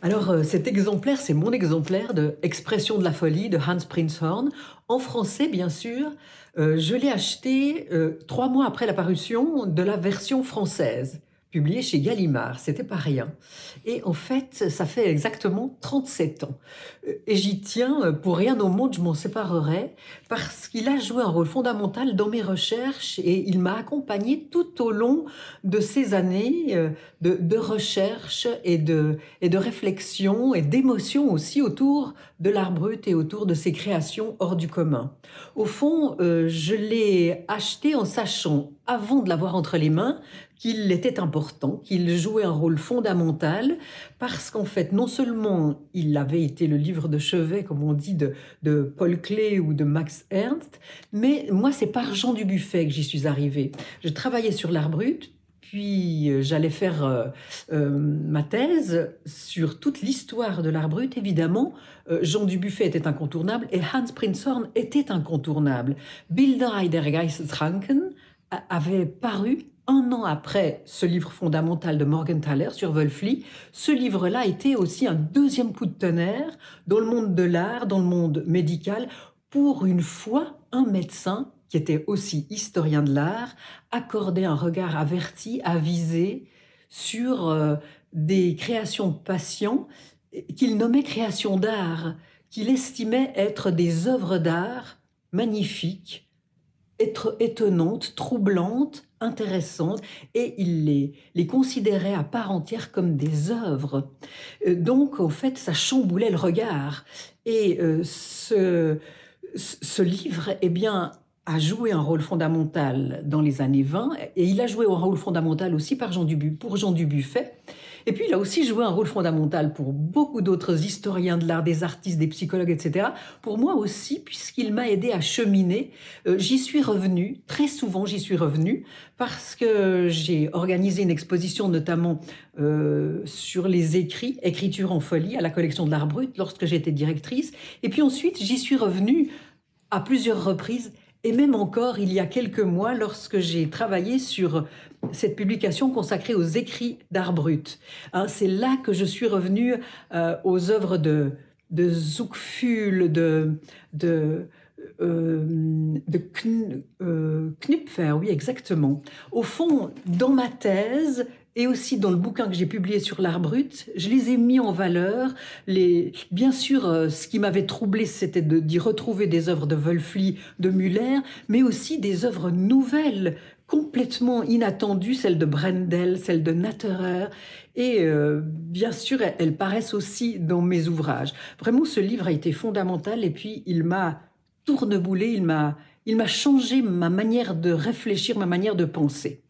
Alors, cet exemplaire, c'est mon exemplaire de Expression de la folie de Hans Prinzhorn. En français, bien sûr, je l'ai acheté 3 mois après la parution de la version française, publiée chez Gallimard. C'était pas rien. Et en fait, ça fait exactement 37 ans. Et j'y tiens, pour rien au monde, je m'en séparerai, parce qu'il a joué un rôle fondamental dans mes recherches et il m'a accompagné tout au long de ces années de recherche et de réflexion et d'émotion aussi autour de l'art brut et autour de ses créations hors du commun. Au fond, je l'ai acheté en sachant, avant de l'avoir entre les mains, qu'il était important, qu'il jouait un rôle fondamental, parce qu'en fait, non seulement il avait été le livre de chevet, comme on dit, de Paul Klee ou de Max Ernst, mais moi, c'est par Jean Dubuffet que j'y suis arrivée. Je travaillais sur l'art brut, puis j'allais faire ma thèse sur toute l'histoire de l'art brut. Évidemment, Jean Dubuffet était incontournable et Hans Prinzhorn était incontournable. Bilder der Geisteskranken avait paru 1 an après ce livre fondamental de Morgenthaler sur Wölfli. Ce livre-là était aussi un deuxième coup de tonnerre dans le monde de l'art, dans le monde médical. Pour une fois, un médecin qui était aussi historien de l'art, accordait un regard averti, avisé sur des créations de patients qu'il nommait créations d'art, qu'il estimait être des œuvres d'art magnifiques, être étonnantes, troublantes, intéressantes, et il les considérait à part entière comme des œuvres. Donc, en fait, ça chamboulait le regard. Et ce livre, eh bien, a joué un rôle fondamental dans les années 20, et il a joué un rôle fondamental aussi pour Jean Dubuffet. Et puis, il a aussi joué un rôle fondamental pour beaucoup d'autres historiens de l'art, des artistes, des psychologues, etc. Pour moi aussi, puisqu'il m'a aidé à cheminer. J'y suis revenue, très souvent j'y suis revenue, parce que j'ai organisé une exposition notamment sur les écrits, écriture en folie, à la collection de l'art brut, lorsque j'étais directrice. Et puis ensuite, j'y suis revenue à plusieurs reprises, et même encore il y a quelques mois, lorsque j'ai travaillé sur cette publication consacrée aux écrits d'art brut. Hein, c'est là que je suis revenue aux œuvres de Zuckfühl, Knüpfer, oui, exactement. Au fond, dans ma thèse, et aussi dans le bouquin que j'ai publié sur l'art brut, je les ai mis en valeur. Bien sûr, ce qui m'avait troublé, c'était d'y retrouver des œuvres de Wölfli, de Müller, mais aussi des œuvres nouvelles, complètement inattendues, celles de Brendel, celles de Natterer, et bien sûr, elles paraissent aussi dans mes ouvrages. Vraiment, ce livre a été fondamental, et puis il m'a tourneboulé, il m'a changé ma manière de réfléchir, ma manière de penser.